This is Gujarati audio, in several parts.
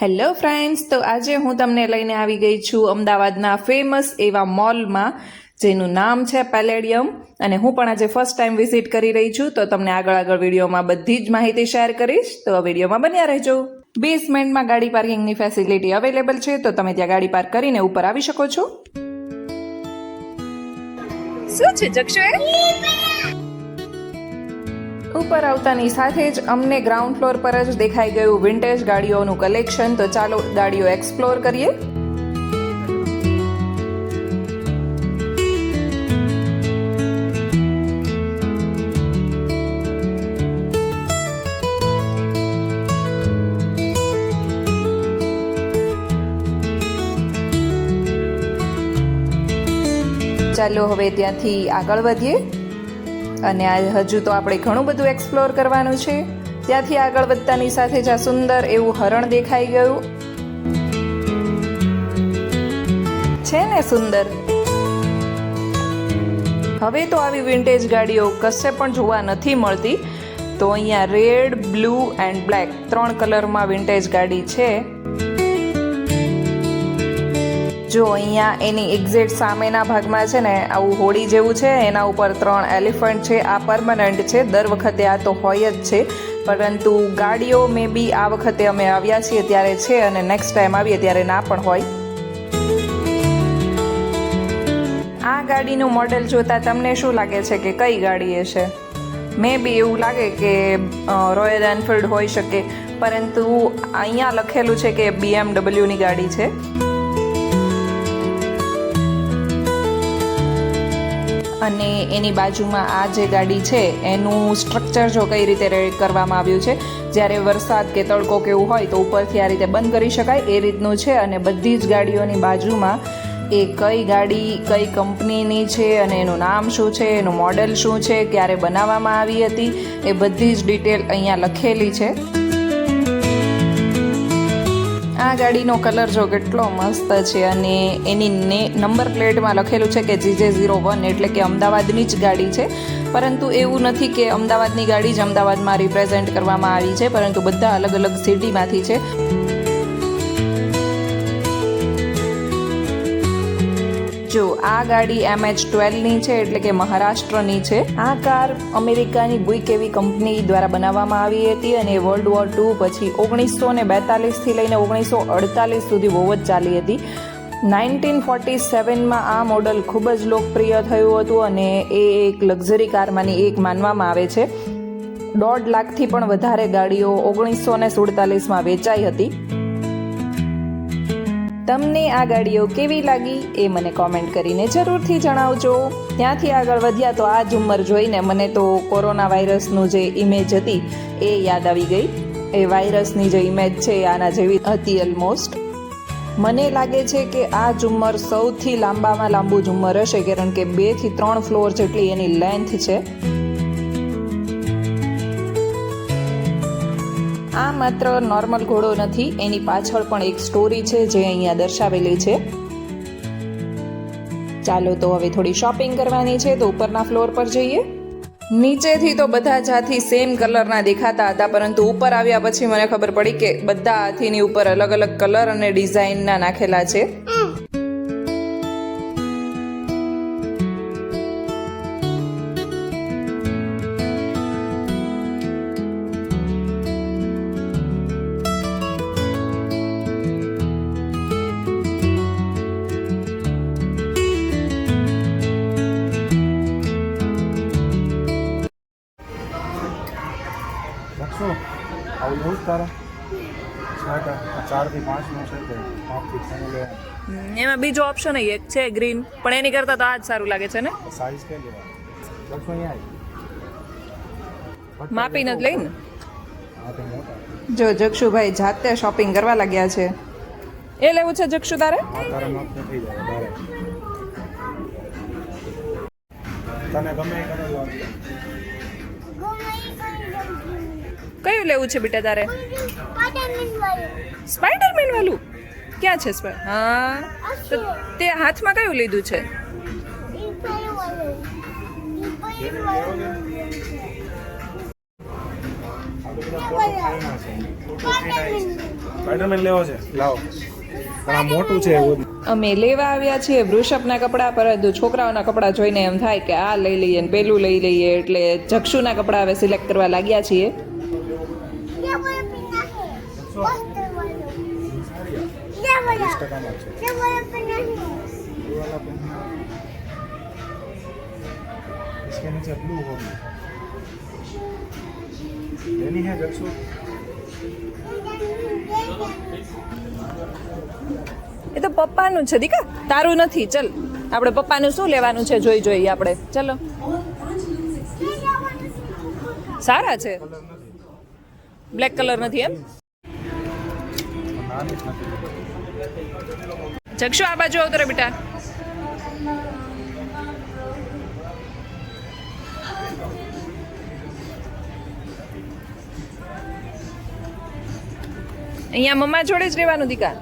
હેલો ફ્રેન્ડ્સ, તો આજે હું તમને લઈને આવી ગઈ છું અમદાવાદના ફેમસ એવા મોલમાં જેનું નામ છે પેલેડિયમ. અને હું પણ આજે ફર્સ્ટ ટાઈમ વિઝિટ કરી રહી છું, તો તમને આગળ વિડીયોમાં બધી જ માહિતી શેર કરીશ, તો વિડીયોમાં બન્યા રહેજો. બેઝમેન્ટમાં ગાડી પાર્કિંગની ફેસિલિટી અવેલેબલ છે, તો તમે ત્યાં ગાડી પાર્ક કરીને ઉપર આવી શકો છો. શું છે જક્ષુ? ઉપર આવતાની સાથે જ અમને ગ્રાઉન્ડ ફ્લોર પર જ દેખાઈ ગયું વિન્ટેજ ગાડીઓનું કલેક્શન. તો ચાલો ગાડીઓ એક્સપ્લોર કરીએ. ચાલો હવે ત્યાંથી આગળ વધીએ. અને આ હજુ તો આપણે ઘણું બધું એક્સપ્લોર કરવાનું છે. ત્યાંથી આગળ વધતાની સાથે જ આ સુંદર એવું હરણ દેખાઈ ગયું છે ને, સુંદર. હવે તો આવી વિન્ટેજ ગાડીઓ કશે પણ જોવા નથી મળતી. તો અહીંયા રેડ, બ્લુ એન્ડ બ્લેક 3 કલરમાં વિન્ટેજ ગાડી છે. જો અહીંયા એની એક્ઝેક્ટ સામેના ભાગમાં છે ને આવું હોડી જેવું છે, એના ઉપર 3 એલિફન્ટ છે. આ પરમનન્ટ છે, દર વખતે આ તો હોય જ છે, પરંતુ ગાડીઓ મે બી આ વખતે અમે આવ્યા છીએ ત્યારે છે અને નેક્સ્ટ ટાઈમ આવીએ ત્યારે ના પણ હોય. આ ગાડીનું મોડેલ જોતા તમને શું લાગે છે કે કઈ ગાડી એ છે? મે બી એવું લાગે કે રોયલ એનફિલ્ડ હોઈ શકે, પરંતુ અહીંયા લખેલું છે કે BMW ની ગાડી છે. અને એની બાજુમાં આ જે ગાડી છે એનું સ્ટ્રક્ચર જો કઈ રીતે રેડી કરવામાં આવ્યું છે, જ્યારે વરસાદ કે તડકો કે એવું હોય તો ઉપરથી આ રીતે બંધ કરી શકાય એ રીતનું છે. અને બધી જ ગાડીઓની બાજુમાં એ કઈ ગાડી કઈ કંપનીની છે અને એનું નામ શું છે, એનું મોડેલ શું છે, ક્યારે બનાવવામાં આવી હતી, એ બધી જ ડિટેલ અહીંયા લખેલી છે. આ ગાડીનો કલર જો કેટલો મસ્ત છે. અને એની નંબર પ્લેટમાં લખેલું છે કે GJ01, એટલે કે અમદાવાદની જ ગાડી છે. પરંતુ એવું નથી કે અમદાવાદની ગાડી જ અમદાવાદમાં રિપ્રેઝેન્ટ કરવામાં આવી છે, પરંતુ બધા અલગ અલગ સિટીમાંથી છે. જો આ ગાડી MH12ની છે, એટલે કે મહારાષ્ટ્રની છે. આ કાર અમેરિકાની બુઇક એવી કંપની દ્વારા બનાવવામાં આવી હતી અને વર્લ્ડ વોર II પછી 1942થી લઈને 1948 સુધી બહુ જ ચાલી હતી. 1947માં આ મોડલ ખૂબ જ લોકપ્રિય થયું હતું અને એ એક લક્ઝરી કારમાંની એક માનવામાં આવે છે. 1.5 લાખથી પણ વધારે ગાડીઓ 1947માં વેચાઈ હતી. તમને આ ગાડીઓ કેવી લાગી એ મને કોમેન્ટ કરીને જરૂરથી જણાવજો. ત્યાંથી આગળ વધ્યા તો આ ઝુમ્મર જોઈને મને તો કોરોના વાયરસનું જે ઇમેજ હતી એ યાદ આવી ગઈ. એ વાયરસની જે ઇમેજ છે આના જેવી હતી ઓલમોસ્ટ. મને લાગે છે કે આ ઝુમ્મર સૌથી લાંબામાં લાંબુ ઝુમ્મર હશે, કારણ કે 2 થી 3 ફ્લોર જેટલી એની લેન્થ છે. આ માત્ર નોર્મલ ઘોડો નથી, એની પાછળ પણ એક સ્ટોરી છે જે અહીંયા દર્શાવેલી છે. ચાલો તો હવે થોડી શોપિંગ કરવાની છે, તો ઉપરના ફ્લોર પર જઈએ. નીચેથી તો બધા જ હાથી સેમ કલરના દેખાતા હતા, પરંતુ ઉપર આવ્યા પછી મને ખબર પડી કે બધા હાથીની ઉપર અલગ અલગ કલર અને ડિઝાઇનના નાખેલા છે. એમાં બીજો ઓપ્શન એક છે ગ્રીન, પણ એની કરતા તો આ જ સારું લાગે છે ને. માપીને જ લઈને જો જક્ષુભાઈ જાતે શોપિંગ કરવા લાગ્યા છે. એ લેવું છે જક્ષુ તારે? કયું લેવું છે બેટા તારે? સ્પાઈડરમેન વાળું ક્યાં છે? હા, તો તે હાથમાં કયું લીધું છે? સ્પાઈડરમેન લેવો છે, લાવો. પણ આ મોટું છે એવું. અમે લેવા આવ્યા છીએ વૃષભના કપડાં, પરંતુ છોકરાઓના કપડાં જોઈને એમ થાય કે આ લઈ લઈએ ને પેલું લઈ લઈએ, એટલે જક્ષુના કપડાં હવે સિલેક્ટ કરવા લાગ્યા છીએ. इसके नीचे ब्लू होगी, लेनी है जक्षु. એ તો પપ્પાનું છે દીકા, તારું નથી. ચલ આપણે પપ્પાનું શું લેવાનું છે જોઈ જોઈએ આપણે. ચલો, સારા છે. બ્લેક કલર નથી એમ? જક્ષુ આ બાજુ આવતો રે બેટા. અહીંયા મમ્મા જોડે જ રહેવાનું દીકા.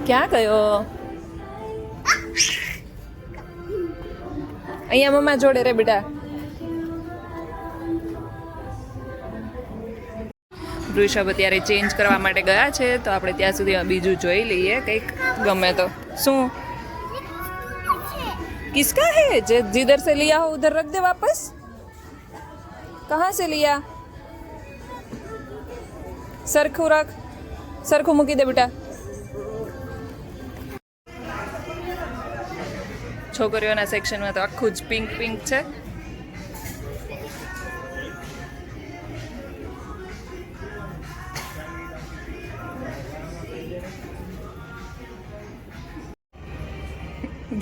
ક્યાં ગયો? અહીંયા મમ્મા જોડે રે બેટા. વૃષભ અત્યારે ચેન્જ કરવા માટે ગયા છે, તો આપણે ત્યાં સુધીમાં બીજું જોઈ લઈએ કંઈક ગમે તો. શું કિસકા હે? जिधर से लिया हो उधर रख दे वापस. कहाँ से लिया? સરખું રાખ, સરખું મૂકી દે બેટા. છોકરીઓના સેક્શનમાં તો આખું જ પિંક પિંક છે.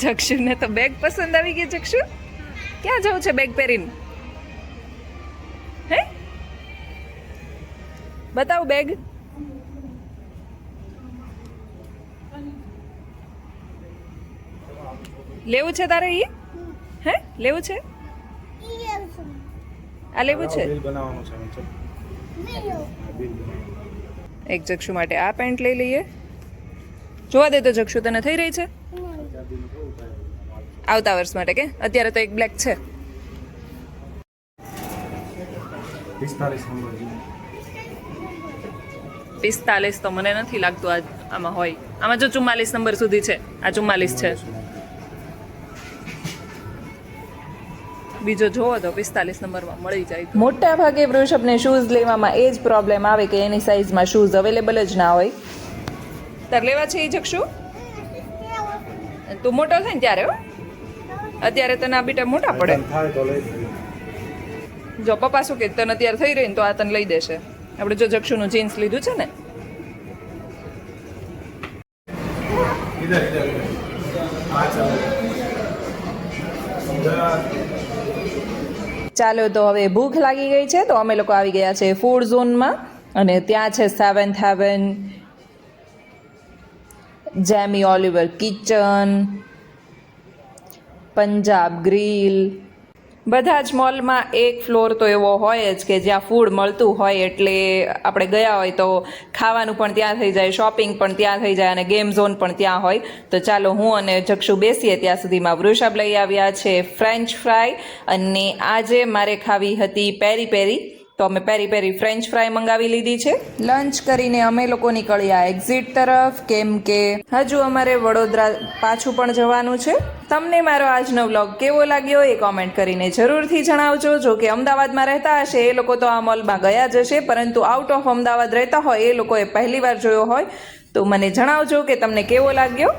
જક્ષુને તો બેગ પસંદ આવી ગઈ. જક્ષુ ક્યાં જવું છે બેગ પહેરીને? હે, બતાવ બેગ. લેવું છે તારે? એ હે લેવું છે? આ લેવું છે? બિલ બનાવવાનું છે. ચલ, બિલ બનાવવાનું. એક જક્ષુ માટે આ પેન્ટ લઈ લઈએ. જોવા દે તો જક્ષુ, તને થઈ રહી છે? આવતા વર્ષ માટે કે અત્યારે તો એક બ્લેક છે. 45 નંબર. 45 તો મને નથી લાગતું આમાં હોય. આમાં જો 44 નંબર સુધી છે. આ 44 છે. બીજો જોવો તો 45 નંબરમાં મળી જાય. મોટા ભાગે વૃષભને શૂઝ લેવામાં એ જ પ્રોબ્લેમ આવે કે એની સાઇઝમાં શૂઝ અવેલેબલ જ ના હોય. તાર લેવા છે એ જક્ષુ? તું મોટો થાય ને ત્યારે. અત્યારે તને આ બીટા મોટા પડે. થાય તો લઈ લે. જો પપ્પા શું કે તને અત્યારે થઈ રહી ને તો આ તને લઈ દેશે. આપણે જો જક્ષુનું જીન્સ લીધું છે ને. इधर इधर आ चलो. ચાલો તો હવે ભૂખ લાગી ગઈ છે, તો અમે લોકો આવી ગયા છે ફૂડ ઝોનમાં, અને ત્યાં છે 7th heaven, Jamie Oliver kitchen, Punjab grill. બધા જ મોલમાં એક ફ્લોર તો એવો હોય જ કે જ્યાં ફૂડ મળતું હોય, એટલે આપણે ગયા હોય તો ખાવાનું પણ ત્યાં થઈ જાય, શોપિંગ પણ ત્યાં થઈ જાય, અને ગેમ ઝોન પણ ત્યાં હોય. તો ચાલો હું અને જક્ષુ બેસીએ ત્યાં સુધીમાં વૃષભ લઈ આવ્યા છે ફ્રેન્ચ ફ્રાય, અને આજે મારે ખાવી હતી પેરી પેરી, તો અમે પેરી પેરી ફ્રેન્ચ ફ્રાય મંગાવી લીધી છે. લંચ કરીને અમે લોકો નીકળ્યા એક્ઝિટ તરફ, કેમ કે હજુ અમારે વડોદરા પાછું પણ જવાનું છે. તમને મારો આજનો વ્લોગ કેવો લાગ્યો એ કોમેન્ટ કરીને જરૂરથી જણાવજો. જો કે અમદાવાદમાં રહેતા હશે એ લોકો તો આ મોલમાં ગયા જ હશે, પરંતુ આઉટ ઓફ અમદાવાદ રહેતા હોય એ લોકોએ પહેલી વાર જોયો હોય તો મને જણાવજો કે તમને કેવો લાગ્યો.